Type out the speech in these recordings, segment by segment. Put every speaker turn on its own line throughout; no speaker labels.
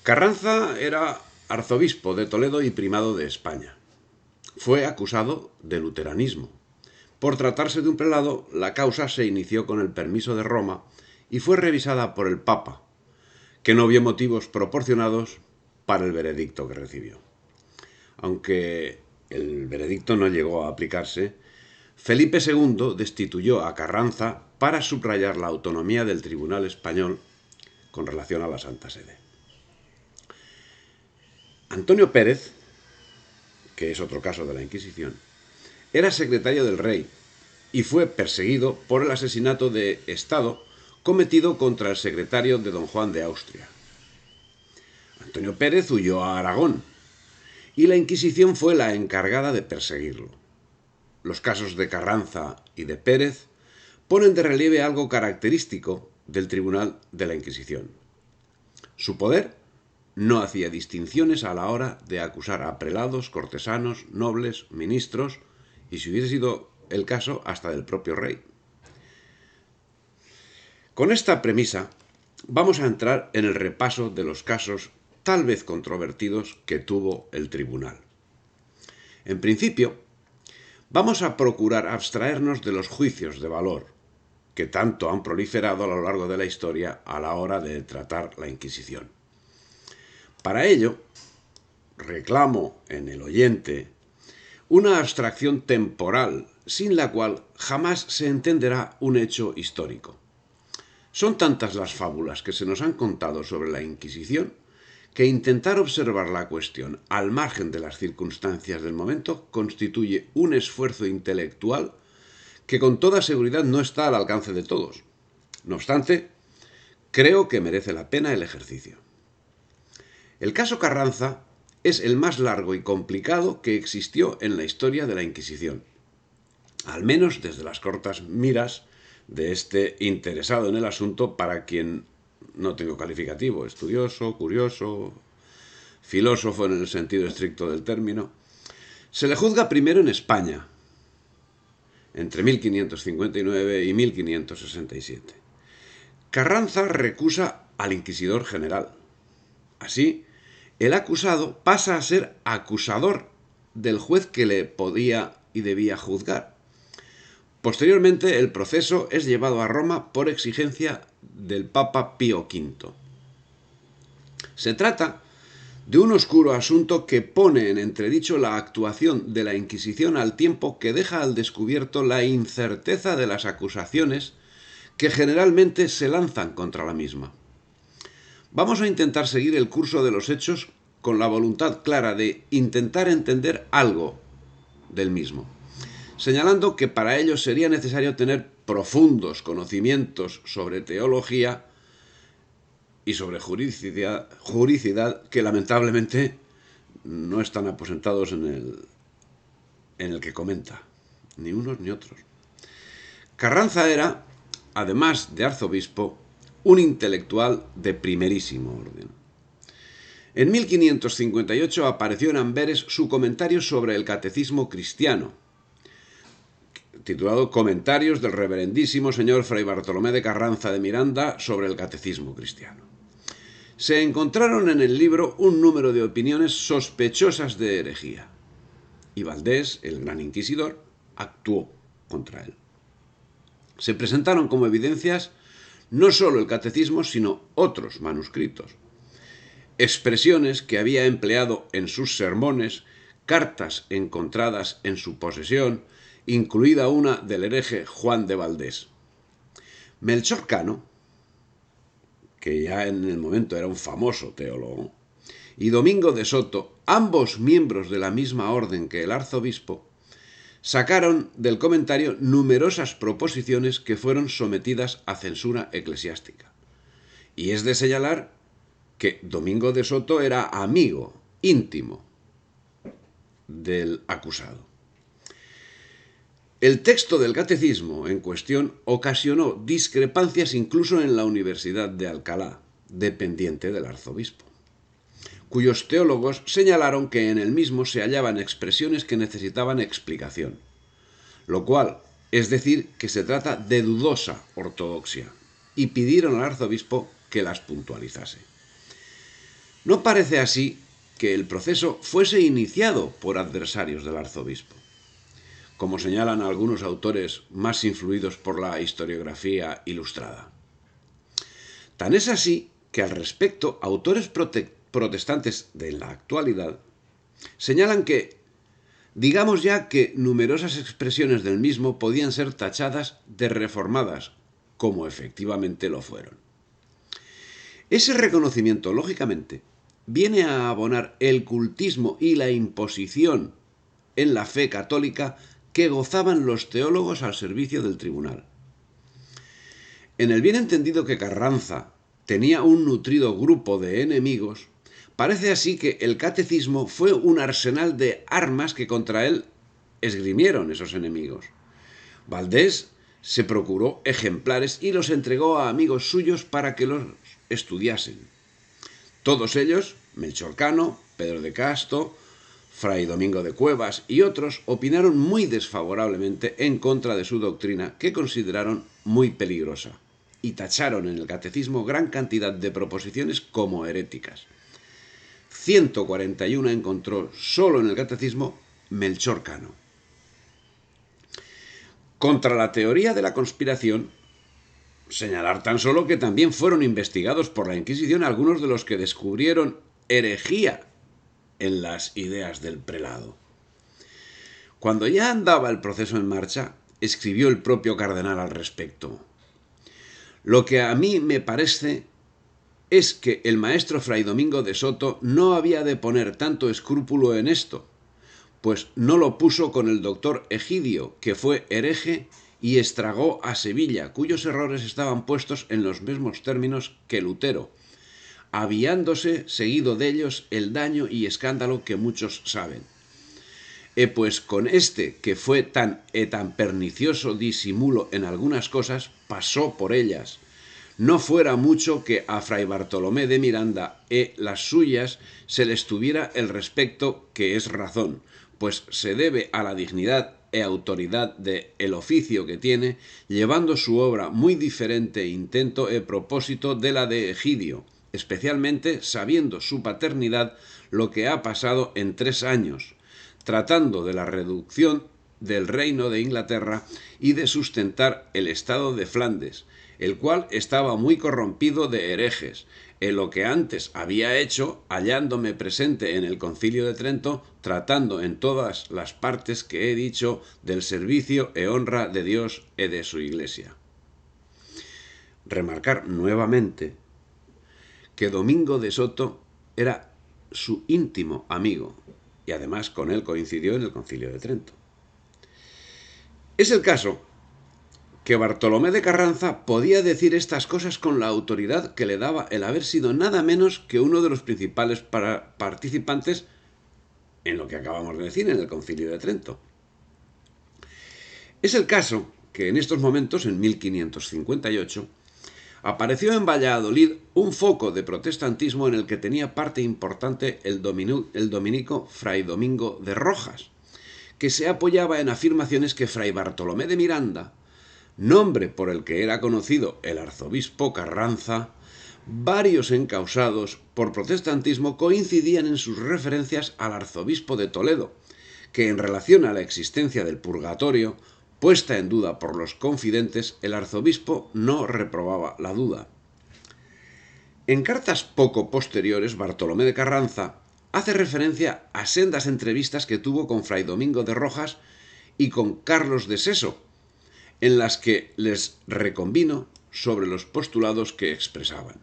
Carranza era arzobispo de Toledo y primado de España. Fue acusado de luteranismo. Por tratarse de un prelado, la causa se inició con el permiso de Roma y fue revisada por el Papa, que no vio motivos proporcionados para el veredicto que recibió. Aunque el veredicto no llegó a aplicarse, Felipe II destituyó a Carranza para subrayar la autonomía del Tribunal español con relación a la Santa Sede. Antonio Pérez, que es otro caso de la Inquisición, era secretario del rey y fue perseguido por el asesinato de Estado cometido contra el secretario de don Juan de Austria. Antonio Pérez huyó a Aragón y la Inquisición fue la encargada de perseguirlo. Los casos de Carranza y de Pérez ponen de relieve algo característico del Tribunal de la Inquisición. Su poder no hacía distinciones a la hora de acusar a prelados, cortesanos, nobles, ministros y, si hubiese sido el caso, hasta del propio rey. Con esta premisa vamos a entrar en el repaso de los casos tal vez controvertidos que tuvo el tribunal. En principio, vamos a procurar abstraernos de los juicios de valor que tanto han proliferado a lo largo de la historia a la hora de tratar la Inquisición. Para ello, reclamo en el oyente una abstracción temporal sin la cual jamás se entenderá un hecho histórico. Son tantas las fábulas que se nos han contado sobre la Inquisición que intentar observar la cuestión al margen de las circunstancias del momento constituye un esfuerzo intelectual que con toda seguridad no está al alcance de todos. No obstante, creo que merece la pena el ejercicio. El caso Carranza es el más largo y complicado que existió en la historia de la Inquisición, al menos desde las cortas miras de este interesado en el asunto, para quien no tengo calificativo, estudioso, curioso, filósofo en el sentido estricto del término. Se le juzga primero en España, entre 1559 y 1567. Carranza recusa al inquisidor general. Así, el acusado pasa a ser acusador del juez que le podía y debía juzgar. Posteriormente, el proceso es llevado a Roma por exigencia del Papa Pío V. Se trata de un oscuro asunto que pone en entredicho la actuación de la Inquisición al tiempo que deja al descubierto la incerteza de las acusaciones que generalmente se lanzan contra la misma. Vamos a intentar seguir el curso de los hechos con la voluntad clara de intentar entender algo del mismo, señalando que para ello sería necesario tener profundos conocimientos sobre teología y sobre juridicidad que lamentablemente no están aposentados en el que comenta, ni unos ni otros. Carranza era, además de arzobispo, un intelectual de primerísimo orden. En 1558 apareció en Amberes su comentario sobre el catecismo cristiano, titulado Comentarios del reverendísimo señor Fray Bartolomé de Carranza de Miranda sobre el catecismo cristiano. Se encontraron en el libro un número de opiniones sospechosas de herejía, y Valdés, el gran inquisidor, actuó contra él. Se presentaron como evidencias no solo el catecismo, sino otros manuscritos, expresiones que había empleado en sus sermones, cartas encontradas en su posesión, incluida una del hereje Juan de Valdés. Melchor Cano, que ya en el momento era un famoso teólogo, y Domingo de Soto, ambos miembros de la misma orden que el arzobispo, sacaron del comentario numerosas proposiciones que fueron sometidas a censura eclesiástica. Y es de señalar que Domingo de Soto era amigo íntimo del acusado. El texto del catecismo en cuestión ocasionó discrepancias incluso en la Universidad de Alcalá, dependiente del arzobispo, cuyos teólogos señalaron que en el mismo se hallaban expresiones que necesitaban explicación, lo cual es decir que se trata de dudosa ortodoxia, y pidieron al arzobispo que las puntualizase. No parece así que el proceso fuese iniciado por adversarios del arzobispo, como señalan algunos autores más influidos por la historiografía ilustrada. Tan es así que al respecto autores protestantes de la actualidad señalan que, digamos ya que numerosas expresiones del mismo podían ser tachadas de reformadas, como efectivamente lo fueron. Ese reconocimiento, lógicamente, viene a abonar el cultismo y la imposición en la fe católica que gozaban los teólogos al servicio del tribunal. En el bien entendido que Carranza tenía un nutrido grupo de enemigos, parece así que el catecismo fue un arsenal de armas que contra él esgrimieron esos enemigos. Valdés se procuró ejemplares y los entregó a amigos suyos para que los estudiasen. Todos ellos, Melchor Cano, Pedro de Casto, Fray Domingo de Cuevas y otros, opinaron muy desfavorablemente en contra de su doctrina, que consideraron muy peligrosa, y tacharon en el catecismo gran cantidad de proposiciones como heréticas. 141 encontró solo en el catecismo Melchor Cano. Contra la teoría de la conspiración, señalar tan solo que también fueron investigados por la Inquisición algunos de los que descubrieron herejía en las ideas del prelado. Cuando ya andaba el proceso en marcha, escribió el propio cardenal al respecto: lo que a mí me parece es que el maestro Fray Domingo de Soto no había de poner tanto escrúpulo en esto, pues no lo puso con el doctor Egidio, que fue hereje y estragó a Sevilla, cuyos errores estaban puestos en los mismos términos que Lutero, aviándose seguido de ellos el daño y escándalo que muchos saben. Pues con este, que fue tan pernicioso disimulo en algunas cosas, pasó por ellas. No fuera mucho que a Fray Bartolomé de Miranda las suyas se les tuviera el respecto que es razón, pues se debe a la dignidad e autoridad de el oficio que tiene, llevando su obra muy diferente intento e propósito de la de Egidio, especialmente sabiendo su paternidad lo que ha pasado en 3 años, tratando de la reducción del reino de Inglaterra y de sustentar el estado de Flandes, el cual estaba muy corrompido de herejes, en lo que antes había hecho, hallándome presente en el Concilio de Trento, tratando en todas las partes que he dicho del servicio e honra de Dios e de su Iglesia. Remarcar nuevamente que Domingo de Soto era su íntimo amigo, y además con él coincidió en el Concilio de Trento. Es el caso que Bartolomé de Carranza podía decir estas cosas con la autoridad que le daba el haber sido nada menos que uno de los principales participantes en lo que acabamos de decir en el Concilio de Trento. Es el caso que en estos momentos, en 1558, apareció en Valladolid un foco de protestantismo en el que tenía parte importante el dominico Fray Domingo de Rojas, que se apoyaba en afirmaciones que Fray Bartolomé de Miranda, nombre por el que era conocido el arzobispo Carranza, varios encausados por protestantismo coincidían en sus referencias al arzobispo de Toledo, que en relación a la existencia del purgatorio, puesta en duda por los confidentes, el arzobispo no reprobaba la duda. En cartas poco posteriores, Bartolomé de Carranza hace referencia a sendas entrevistas que tuvo con Fray Domingo de Rojas y con Carlos de Seso, en las que les reconvino sobre los postulados que expresaban.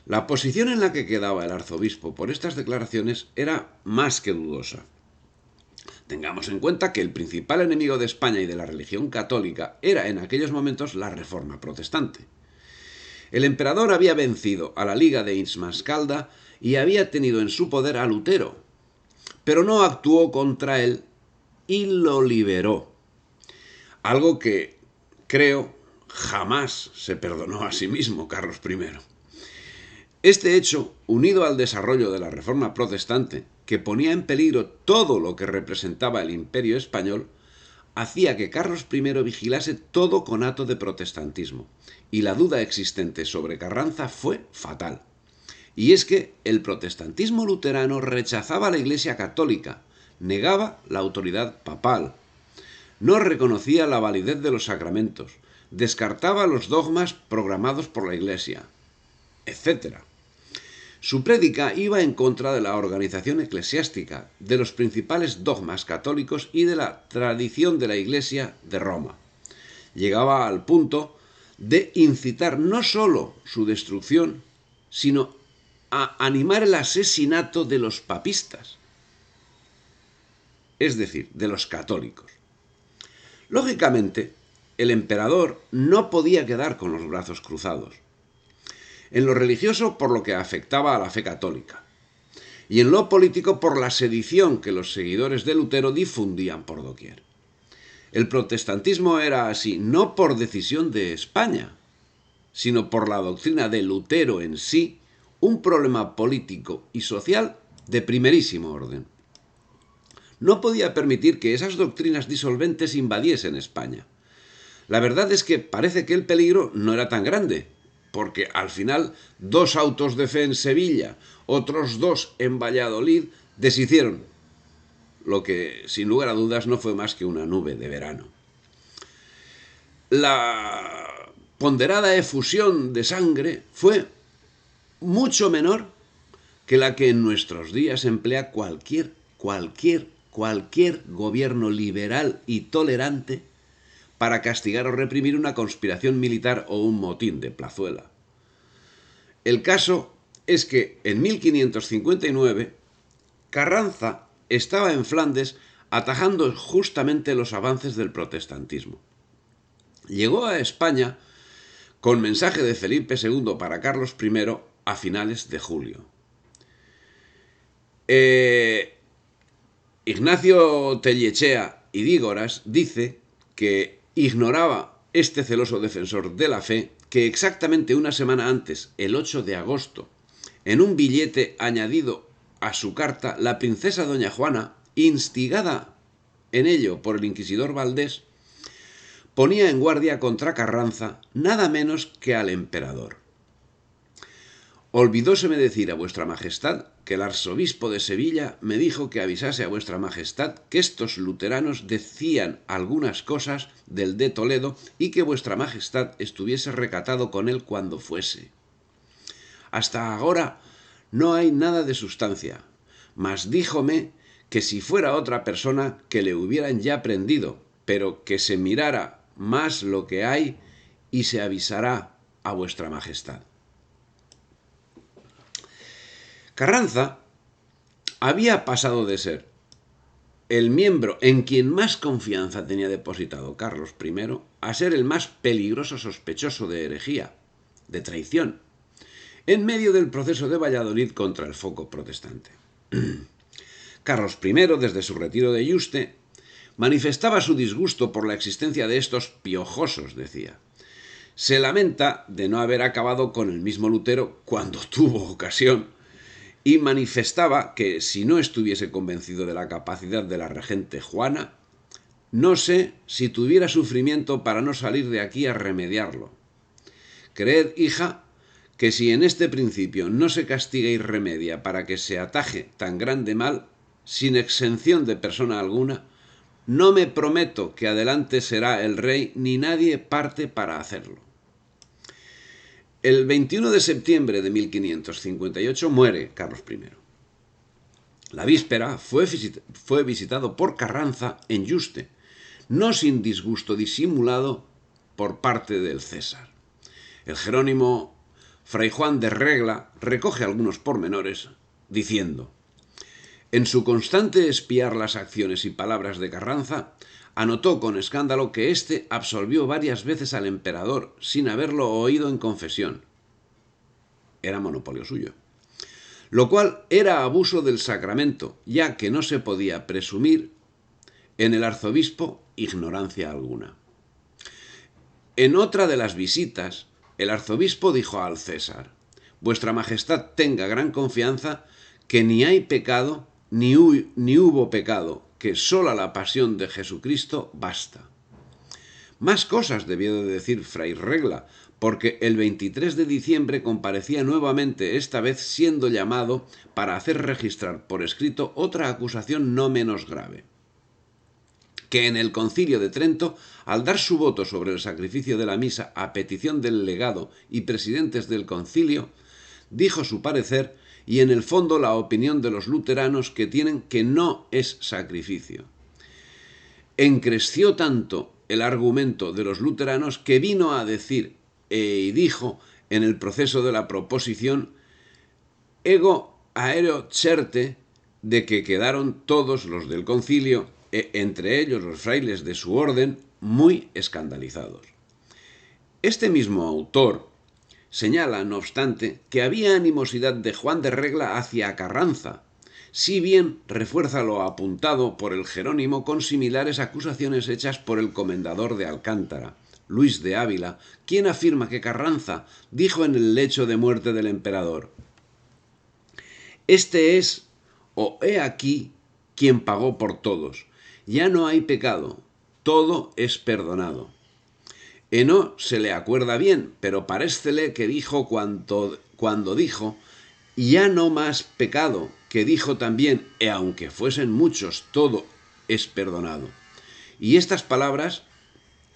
La posición en la que quedaba el arzobispo por estas declaraciones era más que dudosa. Tengamos en cuenta que el principal enemigo de España y de la religión católica era en aquellos momentos la Reforma protestante. El emperador había vencido a la Liga de Insmascalda y había tenido en su poder a Lutero, pero no actuó contra él y lo liberó. Algo que, creo, jamás se perdonó a sí mismo Carlos I. Este hecho, unido al desarrollo de la Reforma protestante, que ponía en peligro todo lo que representaba el Imperio español, hacía que Carlos I vigilase todo conato de protestantismo, y la duda existente sobre Carranza fue fatal. Y es que el protestantismo luterano rechazaba la Iglesia católica, negaba la autoridad papal, no reconocía la validez de los sacramentos, descartaba los dogmas programados por la Iglesia, etc. Su prédica iba en contra de la organización eclesiástica, de los principales dogmas católicos y de la tradición de la Iglesia de Roma. Llegaba al punto de incitar no solo su destrucción, sino a animar el asesinato de los papistas, es decir, de los católicos. Lógicamente, el emperador no podía quedar con los brazos cruzados. En lo religioso, por lo que afectaba a la fe católica, y en lo político, por la sedición que los seguidores de Lutero difundían por doquier. El protestantismo era así, no por decisión de España, sino por la doctrina de Lutero en sí, un problema político y social de primerísimo orden. No podía permitir que esas doctrinas disolventes invadiesen España. La verdad es que parece que el peligro no era tan grande, porque al final 2 autos de fe en Sevilla, otros 2 en Valladolid, deshicieron lo que sin lugar a dudas no fue más que una nube de verano. La ponderada efusión de sangre fue mucho menor que la que en nuestros días emplea cualquier gobierno liberal y tolerante para castigar o reprimir una conspiración militar o un motín de plazuela. El caso es que en 1559 Carranza estaba en Flandes atajando justamente los avances del protestantismo. Llegó a España con mensaje de Felipe II para Carlos I a finales de julio. Ignacio Tellechea y Dígoras dice que ignoraba este celoso defensor de la fe que exactamente una semana antes, el 8 de agosto, en un billete añadido a su carta, la princesa doña Juana, instigada en ello por el inquisidor Valdés, ponía en guardia contra Carranza nada menos que al emperador. Olvidóseme decir a vuestra majestad que el arzobispo de Sevilla me dijo que avisase a vuestra majestad que estos luteranos decían algunas cosas del de Toledo y que vuestra majestad estuviese recatado con él cuando fuese. Hasta ahora no hay nada de sustancia, mas díjome que si fuera otra persona que le hubieran ya prendido, pero que se mirara más lo que hay y se avisará a vuestra majestad. Carranza había pasado de ser el miembro en quien más confianza tenía depositado Carlos I a ser el más peligroso sospechoso de herejía, de traición, en medio del proceso de Valladolid contra el foco protestante. Carlos I, desde su retiro de Yuste, manifestaba su disgusto por la existencia de estos piojosos, decía. Se lamenta de no haber acabado con el mismo Lutero cuando tuvo ocasión, y manifestaba que si no estuviese convencido de la capacidad de la regente Juana, no sé si tuviera sufrimiento para no salir de aquí a remediarlo. Creed, hija, que si en este principio no se castiga y remedia para que se ataje tan grande mal, sin exención de persona alguna, no me prometo que adelante será el rey ni nadie parte para hacerlo. El 21 de septiembre de 1558 muere Carlos I. La víspera fue visitado por Carranza en Yuste, no sin disgusto disimulado por parte del César. El jerónimo Fray Juan de Regla recoge algunos pormenores, diciendo: en su constante espiar las acciones y palabras de Carranza, anotó con escándalo que éste absolvió varias veces al emperador sin haberlo oído en confesión. Era monopolio suyo. Lo cual era abuso del sacramento, ya que no se podía presumir en el arzobispo ignorancia alguna. En otra de las visitas, el arzobispo dijo al César: vuestra majestad tenga gran confianza que ni hay pecado ni hubo pecado, que sola la pasión de Jesucristo basta. Más cosas debió de decir Fray Regla porque el 23 de diciembre comparecía nuevamente, esta vez siendo llamado para hacer registrar por escrito otra acusación no menos grave, que en el Concilio de Trento, al dar su voto sobre el sacrificio de la misa a petición del legado y presidentes del concilio, dijo su parecer y en el fondo la opinión de los luteranos que tienen que no es sacrificio. Encresció tanto el argumento de los luteranos que vino a decir y dijo en el proceso de la proposición ego aereo certe, de que quedaron todos los del concilio, entre ellos los frailes de su orden, muy escandalizados. Este mismo autor señala, no obstante, que había animosidad de Juan de Regla hacia Carranza, si bien refuerza lo apuntado por el Jerónimo con similares acusaciones hechas por el comendador de Alcántara, Luis de Ávila, quien afirma que Carranza dijo en el lecho de muerte del emperador: «Este es, o he aquí, quien pagó por todos. Ya no hay pecado, todo es perdonado». No se le acuerda bien, pero parécele que dijo cuando dijo «ya no más pecado», que dijo también aunque fuesen muchos, todo es perdonado. Y estas palabras,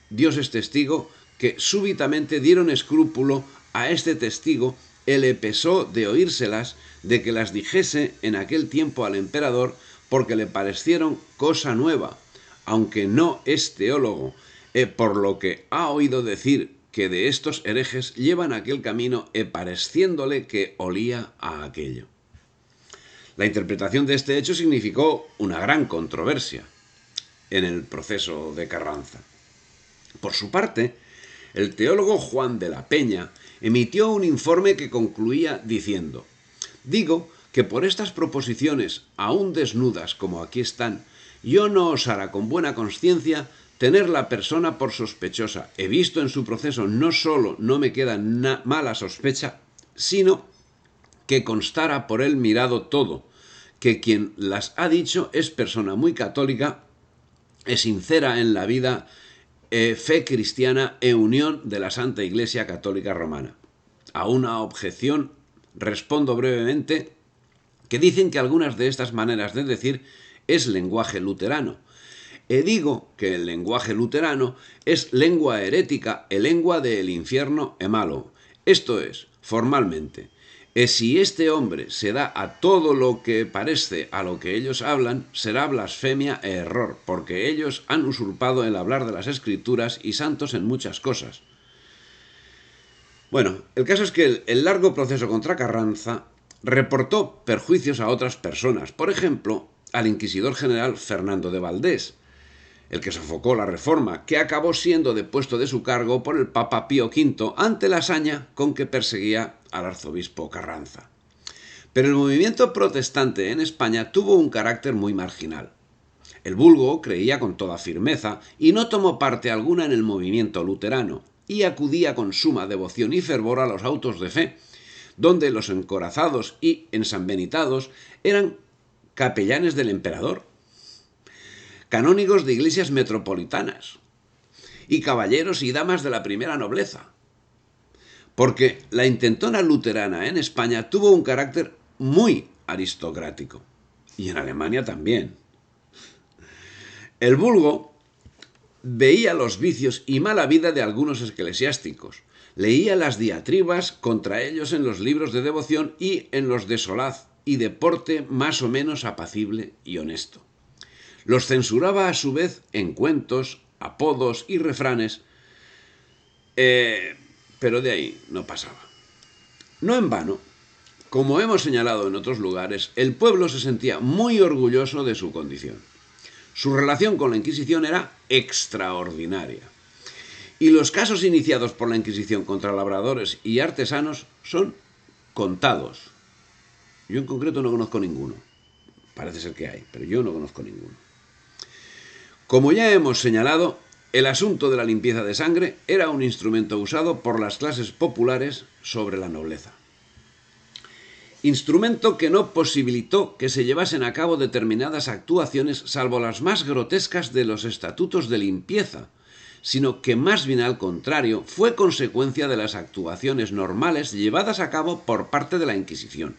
Dios es testigo, que súbitamente dieron escrúpulo a este testigo, le pesó de oírselas, de que las dijese en aquel tiempo al emperador, porque le parecieron cosa nueva, aunque no es teólogo, por lo que ha oído decir que de estos herejes llevan aquel camino, pareciéndole que olía a aquello. La interpretación de este hecho significó una gran controversia en el proceso de Carranza. Por su parte, el teólogo Juan de la Peña emitió un informe que concluía diciendo: «Digo que por estas proposiciones, aún desnudas como aquí están, yo no osara con buena conciencia tener la persona por sospechosa. He visto en su proceso no solo no me queda mala sospecha, sino que constara por él mirado todo, que quien las ha dicho es persona muy católica, sincera en la vida, fe cristiana unión de la Santa Iglesia Católica Romana». A una objeción respondo brevemente que dicen que algunas de estas maneras de decir es lenguaje luterano. Digo que el lenguaje luterano es lengua herética, lengua del infierno malo. Esto es, formalmente, si este hombre se da a todo lo que parece a lo que ellos hablan, será blasfemia e error, porque ellos han usurpado el hablar de las Escrituras y santos en muchas cosas. Bueno, el caso es que el largo proceso contra Carranza reportó perjuicios a otras personas, por ejemplo, al inquisidor general Fernando de Valdés, el que sofocó la reforma, que acabó siendo depuesto de su cargo por el Papa Pío V ante la hazaña con que perseguía al arzobispo Carranza. Pero el movimiento protestante en España tuvo un carácter muy marginal. El vulgo creía con toda firmeza y no tomó parte alguna en el movimiento luterano, y acudía con suma devoción y fervor a los autos de fe, donde los encorazados y ensanbenitados eran capellanes del emperador, canónigos de iglesias metropolitanas y caballeros y damas de la primera nobleza. Porque la intentona luterana en España tuvo un carácter muy aristocrático, y en Alemania también. El vulgo veía los vicios y mala vida de algunos eclesiásticos, leía las diatribas contra ellos en los libros de devoción y en los de solaz y de porte más o menos apacible y honesto. Los censuraba a su vez en cuentos, apodos y refranes, pero de ahí no pasaba. No en vano, como hemos señalado en otros lugares, el pueblo se sentía muy orgulloso de su condición. Su relación con la Inquisición era extraordinaria. Y los casos iniciados por la Inquisición contra labradores y artesanos son contados. Yo en concreto no conozco ninguno. Parece ser que hay, pero yo no conozco ninguno. Como ya hemos señalado, el asunto de la limpieza de sangre era un instrumento usado por las clases populares sobre la nobleza. Instrumento que no posibilitó que se llevasen a cabo determinadas actuaciones salvo las más grotescas de los estatutos de limpieza, sino que más bien al contrario fue consecuencia de las actuaciones normales llevadas a cabo por parte de la Inquisición,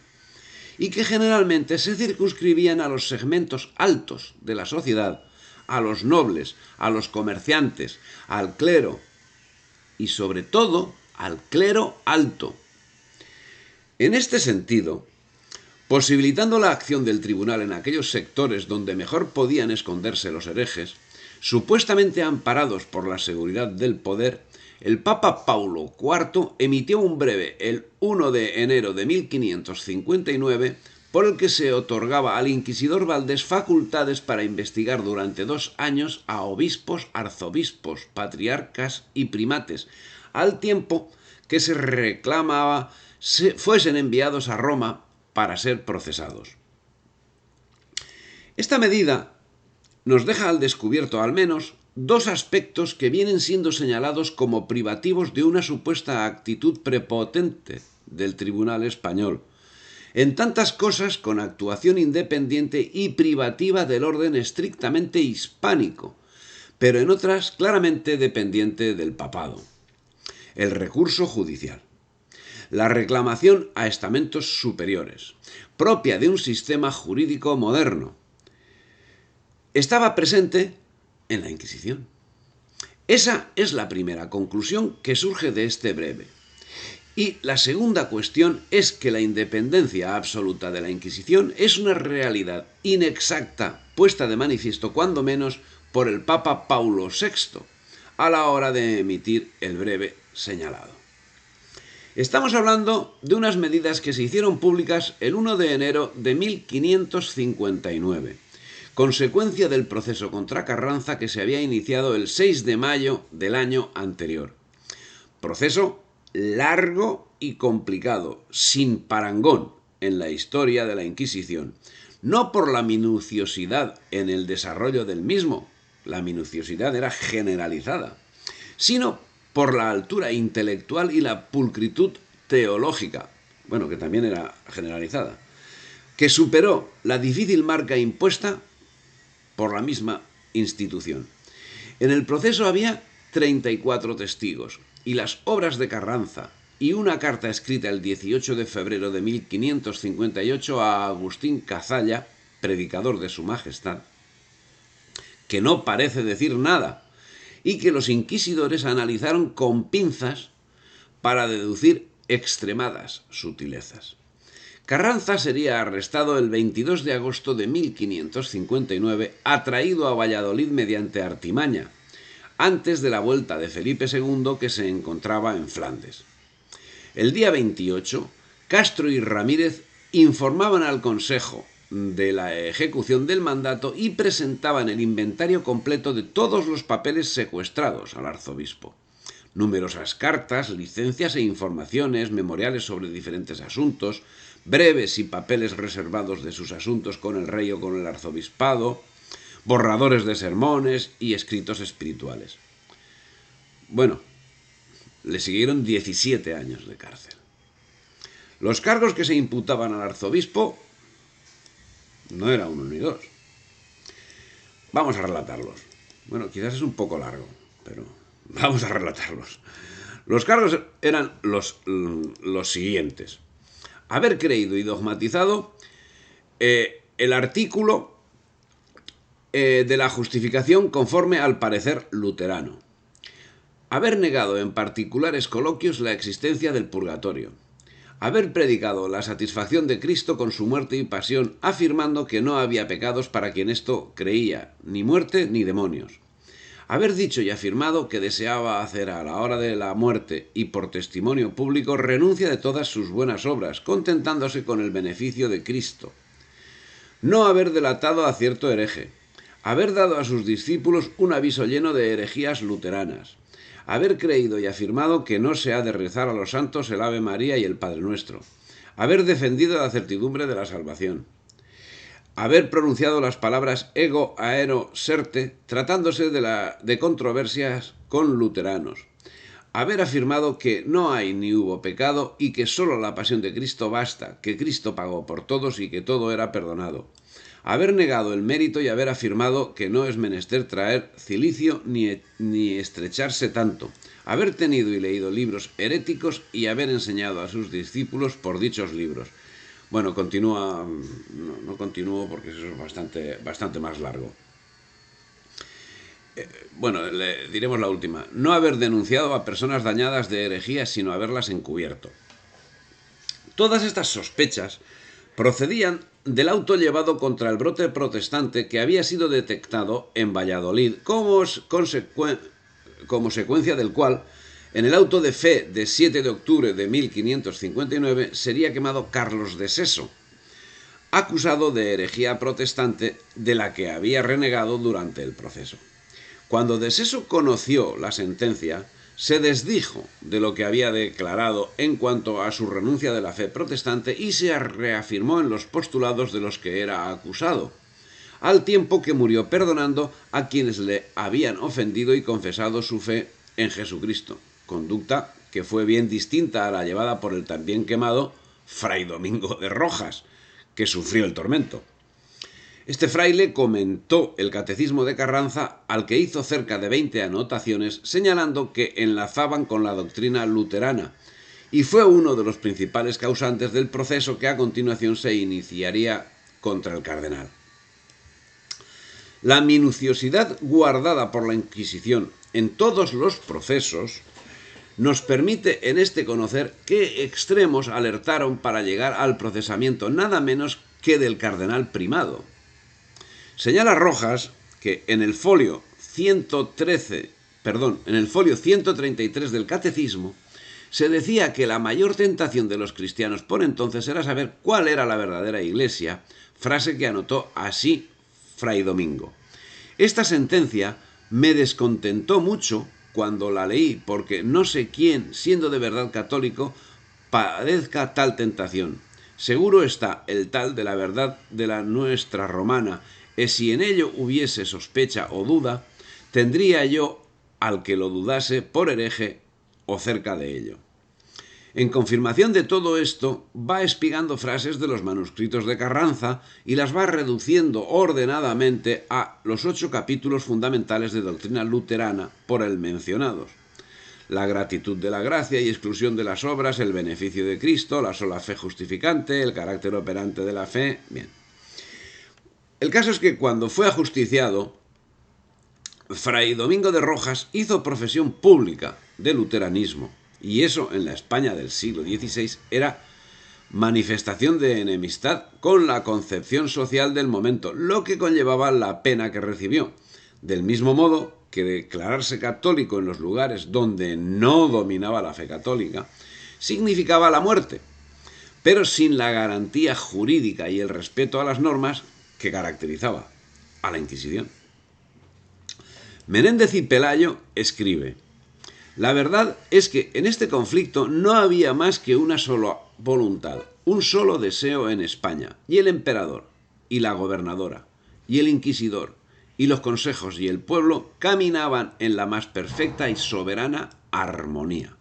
y que generalmente se circunscribían a los segmentos altos de la sociedad, a los nobles, a los comerciantes, al clero y sobre todo al clero alto. En este sentido, posibilitando la acción del tribunal en aquellos sectores donde mejor podían esconderse los herejes, supuestamente amparados por la seguridad del poder, el Papa Paulo IV emitió un breve el 1 de enero de 1559 por el que se otorgaba al inquisidor Valdés facultades para investigar durante 2 años a obispos, arzobispos, patriarcas y primates, al tiempo que se reclamaba fuesen enviados a Roma para ser procesados. Esta medida nos deja al descubierto al menos 2 aspectos que vienen siendo señalados como privativos de una supuesta actitud prepotente del Tribunal español, en tantas cosas con actuación independiente y privativa del orden estrictamente hispánico, pero en otras claramente dependiente del papado. El recurso judicial. La reclamación a estamentos superiores, propia de un sistema jurídico moderno, estaba presente en la Inquisición. Esa es la primera conclusión que surge de este breve. Y la segunda cuestión es que la independencia absoluta de la Inquisición es una realidad inexacta, puesta de manifiesto cuando menos por el Papa Paulo VI, a la hora de emitir el breve señalado. Estamos hablando de unas medidas que se hicieron públicas el 1 de enero de 1559, consecuencia del proceso contra Carranza que se había iniciado el 6 de mayo del año anterior. Proceso largo y complicado, sin parangón en la historia de la Inquisición, no por la minuciosidad en el desarrollo del mismo, la minuciosidad era generalizada, sino por la altura intelectual y la pulcritud teológica, bueno, que también era generalizada, que superó la difícil marca impuesta por la misma institución. En el proceso había 34 testigos, y las obras de Carranza y una carta escrita el 18 de febrero de 1558 a Agustín Cazalla, predicador de su majestad, que no parece decir nada, y que los inquisidores analizaron con pinzas para deducir extremadas sutilezas. Carranza sería arrestado el 22 de agosto de 1559, atraído a Valladolid mediante artimaña, antes de la vuelta de Felipe II que se encontraba en Flandes. El día 28, Castro y Ramírez informaban al Consejo de la ejecución del mandato y presentaban el inventario completo de todos los papeles secuestrados al arzobispo. Numerosas cartas, licencias e informaciones, memoriales sobre diferentes asuntos, breves y papeles reservados de sus asuntos con el rey o con el arzobispado, borradores de sermones y escritos espirituales. Bueno, le siguieron 17 años de cárcel. Los cargos que se imputaban al arzobispo no era uno ni dos. Vamos a relatarlos. Bueno, quizás es un poco largo, pero vamos a relatarlos. Los cargos eran los siguientes. Haber creído y dogmatizado el artículo de la justificación conforme al parecer luterano. Haber negado en particulares coloquios la existencia del purgatorio. Haber predicado la satisfacción de Cristo con su muerte y pasión, afirmando que no había pecados para quien esto creía, ni muerte ni demonios. Haber dicho y afirmado que deseaba hacer a la hora de la muerte y por testimonio público renuncia de todas sus buenas obras, contentándose con el beneficio de Cristo. No haber delatado a cierto hereje. Haber dado a sus discípulos un aviso lleno de herejías luteranas. Haber creído y afirmado que no se ha de rezar a los santos el Ave María y el Padre Nuestro. Haber defendido la certidumbre de la salvación. Haber pronunciado las palabras ego, aero, serte, tratándose de controversias con luteranos. Haber afirmado que no hay ni hubo pecado y que sólo la pasión de Cristo basta, que Cristo pagó por todos y que todo era perdonado. haber negado el mérito y haber afirmado que no es menester traer cilicio ni estrecharse tanto, haber tenido y leído libros heréticos y haber enseñado a sus discípulos por dichos libros. Bueno, continúa, no continúo porque eso es bastante más largo. Bueno, le diremos la última. No haber denunciado a personas dañadas de herejías, sino haberlas encubierto. Todas estas sospechas procedían del auto llevado contra el brote protestante que había sido detectado en Valladolid como secuencia del cual, en el auto de fe de 7 de octubre de 1559, sería quemado Carlos de Seso, acusado de herejía protestante de la que había renegado durante el proceso. Cuando de Seso conoció la sentencia, se desdijo de lo que había declarado en cuanto a su renuncia de la fe protestante y se reafirmó en los postulados de los que era acusado, al tiempo que murió perdonando a quienes le habían ofendido y confesado su fe en Jesucristo, conducta que fue bien distinta a la llevada por el también quemado Fray Domingo de Rojas, que sufrió el tormento. Este fraile comentó el catecismo de Carranza, al que hizo cerca de 20 anotaciones, señalando que enlazaban con la doctrina luterana, y fue uno de los principales causantes del proceso que a continuación se iniciaría contra el cardenal. La minuciosidad guardada por la Inquisición en todos los procesos nos permite en este conocer qué extremos alertaron para llegar al procesamiento nada menos que del cardenal primado. Señala Rojas que en el folio 133 del Catecismo se decía que la mayor tentación de los cristianos por entonces era saber cuál era la verdadera Iglesia, frase que anotó así Fray Domingo. Esta sentencia me descontentó mucho cuando la leí, porque no sé quién, siendo de verdad católico, padezca tal tentación. Seguro está el tal de la verdad de la nuestra romana, y si en ello hubiese sospecha o duda, tendría yo al que lo dudase por hereje o cerca de ello. En confirmación de todo esto, va espigando frases de los manuscritos de Carranza y las va reduciendo ordenadamente a los 8 capítulos fundamentales de doctrina luterana por él mencionados. La gratitud de la gracia y exclusión de las obras, el beneficio de Cristo, la sola fe justificante, el carácter operante de la fe. Bien. El caso es que cuando fue ajusticiado, Fray Domingo de Rojas hizo profesión pública de luteranismo, y eso en la España del siglo XVI era manifestación de enemistad con la concepción social del momento, lo que conllevaba la pena que recibió. Del mismo modo que declararse católico en los lugares donde no dominaba la fe católica significaba la muerte, pero sin la garantía jurídica y el respeto a las normas que caracterizaba a la Inquisición. Menéndez y Pelayo escribe: la verdad es que en este conflicto no había más que una sola voluntad, un solo deseo en España, y el emperador, y la gobernadora, y el inquisidor, y los consejos y el pueblo caminaban en la más perfecta y soberana armonía.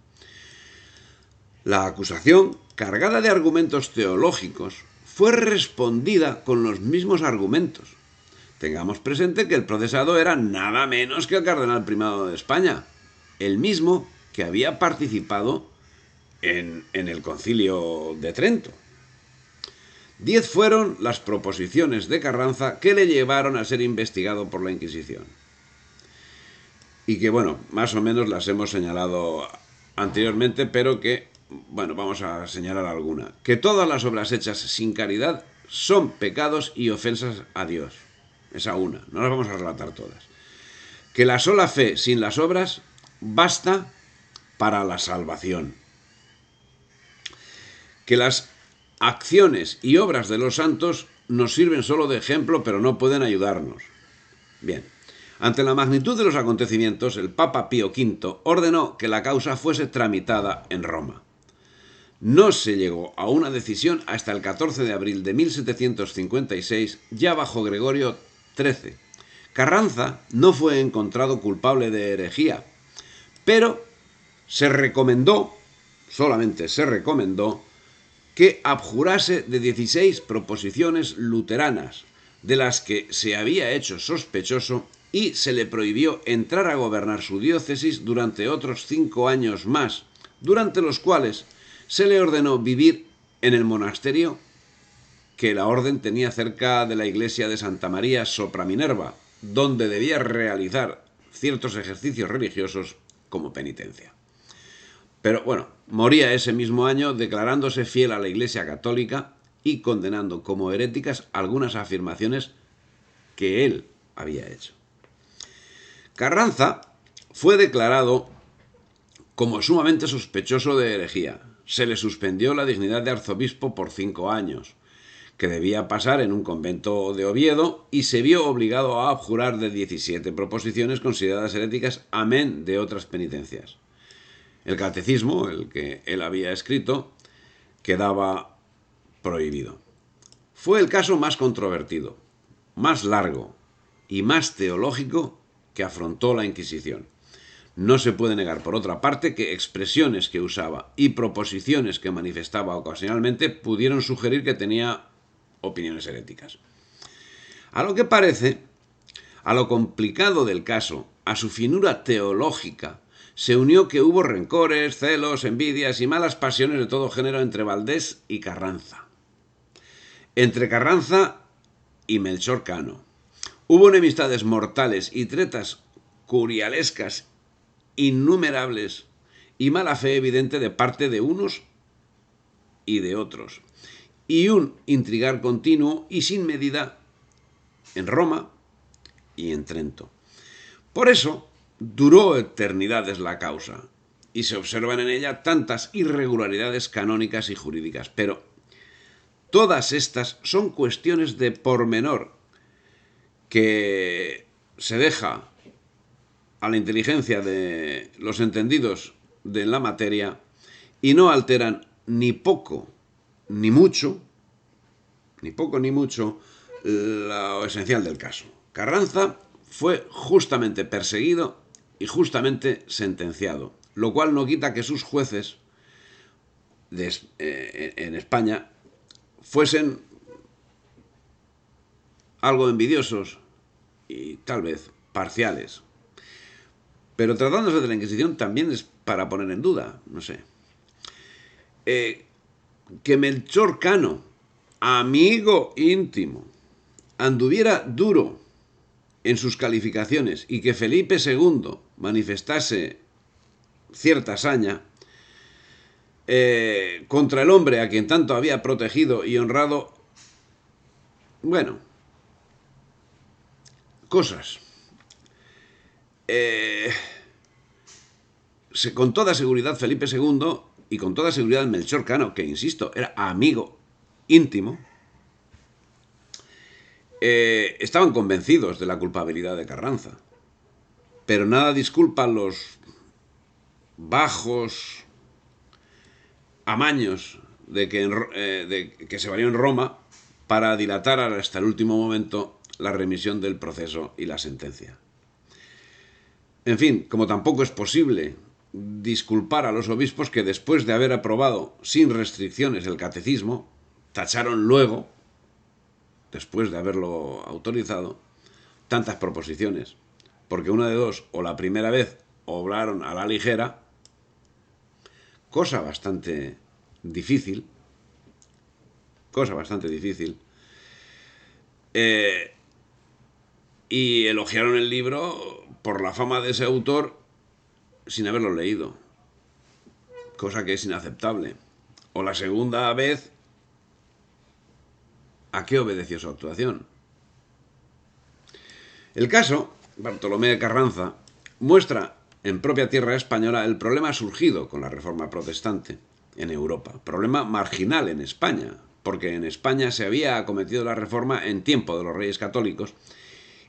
La acusación, cargada de argumentos teológicos, fue respondida con los mismos argumentos. Tengamos presente que el procesado era nada menos que el cardenal primado de España, el mismo que había participado en el Concilio de Trento. 10 fueron las proposiciones de Carranza que le llevaron a ser investigado por la Inquisición. Y que, bueno, más o menos las hemos señalado anteriormente, pero que, bueno, vamos a señalar alguna. Que todas las obras hechas sin caridad son pecados y ofensas a Dios. Esa una, no las vamos a relatar todas. Que la sola fe sin las obras basta para la salvación. Que las acciones y obras de los santos nos sirven solo de ejemplo, pero no pueden ayudarnos. Bien, ante la magnitud de los acontecimientos, el Papa Pío V ordenó que la causa fuese tramitada en Roma. No se llegó a una decisión hasta el 14 de abril de 1756, ya bajo Gregorio XIII. Carranza no fue encontrado culpable de herejía, pero solamente se recomendó, que abjurase de 16 proposiciones luteranas, de las que se había hecho sospechoso y se le prohibió entrar a gobernar su diócesis durante otros 5 años más, durante los cuales se le ordenó vivir en el monasterio que la orden tenía cerca de la iglesia de Santa María sopra Minerva, donde debía realizar ciertos ejercicios religiosos como penitencia. Pero bueno, moría ese mismo año declarándose fiel a la Iglesia Católica y condenando como heréticas algunas afirmaciones que él había hecho. Carranza fue declarado como sumamente sospechoso de herejía. Se le suspendió la dignidad de arzobispo por 5 años, que debía pasar en un convento de Oviedo, y se vio obligado a abjurar de 17 proposiciones consideradas heréticas, amén de otras penitencias. El catecismo, el que él había escrito, quedaba prohibido. Fue el caso más controvertido, más largo y más teológico que afrontó la Inquisición. No se puede negar, por otra parte, que expresiones que usaba y proposiciones que manifestaba ocasionalmente pudieron sugerir que tenía opiniones heréticas. A lo que parece, a lo complicado del caso, a su finura teológica, se unió que hubo rencores, celos, envidias y malas pasiones de todo género entre Valdés y Carranza. Entre Carranza y Melchor Cano. Hubo enemistades mortales y tretas curialescas innumerables y mala fe evidente de parte de unos y de otros. Y un intrigar continuo y sin medida en Roma y en Trento. Por eso duró eternidades la causa y se observan en ella tantas irregularidades canónicas y jurídicas, pero todas estas son cuestiones de pormenor que se deja a la inteligencia de los entendidos de la materia y no alteran ni poco ni mucho lo esencial del caso. Carranza fue justamente perseguido y justamente sentenciado, lo cual no quita que sus jueces en España fuesen algo envidiosos y tal vez parciales. Pero tratándose de la Inquisición también es para poner en duda, no sé. Que Melchor Cano, amigo íntimo, anduviera duro en sus calificaciones y que Felipe II manifestase cierta saña contra el hombre a quien tanto había protegido y honrado, bueno, cosas. Con toda seguridad Felipe II y con toda seguridad Melchor Cano, que insisto, era amigo íntimo, estaban convencidos de la culpabilidad de Carranza. Pero nada disculpa los bajos amaños de que se valió en Roma para dilatar hasta el último momento la remisión del proceso y la sentencia. En fin, como tampoco es posible disculpar a los obispos que después de haber aprobado sin restricciones el catecismo, tacharon luego, después de haberlo autorizado, tantas proposiciones. Porque una de dos, o la primera vez obraron a la ligera, cosa bastante difícil, y elogiaron el libro por la fama de ese autor sin haberlo leído, cosa que es inaceptable. O la segunda vez, ¿a qué obedeció su actuación? El caso Bartolomé de Carranza muestra en propia tierra española el problema surgido con la Reforma protestante en Europa, problema marginal en España, porque en España se había acometido la Reforma en tiempo de los Reyes Católicos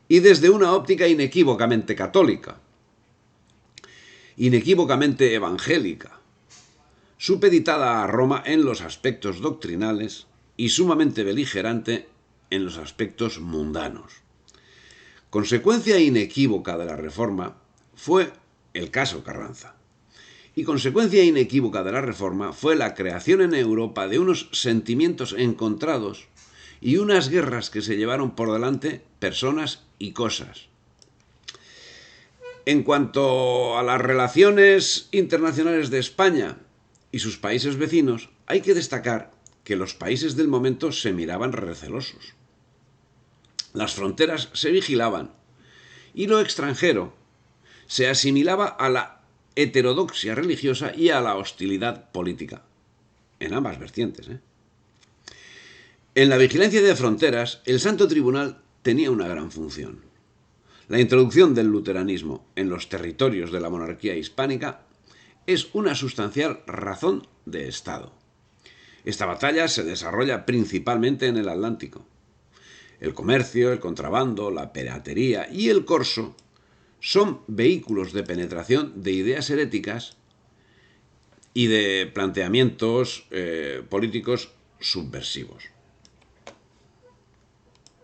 y desde una óptica inequívocamente católica, inequívocamente evangélica, supeditada a Roma en los aspectos doctrinales y sumamente beligerante en los aspectos mundanos. Consecuencia inequívoca de la Reforma fue el caso Carranza. Y consecuencia inequívoca de la Reforma fue la creación en Europa de unos sentimientos encontrados y unas guerras que se llevaron por delante personas y cosas. En cuanto a las relaciones internacionales de España y sus países vecinos, hay que destacar que los países del momento se miraban recelosos. Las fronteras se vigilaban y lo extranjero se asimilaba a la heterodoxia religiosa y a la hostilidad política, en ambas vertientes. En la vigilancia de fronteras, el Santo Tribunal tenía una gran función. La introducción del luteranismo en los territorios de la monarquía hispánica es una sustancial razón de Estado. Esta batalla se desarrolla principalmente en el Atlántico. El comercio, el contrabando, la piratería y el corso son vehículos de penetración de ideas heréticas y de planteamientos políticos subversivos.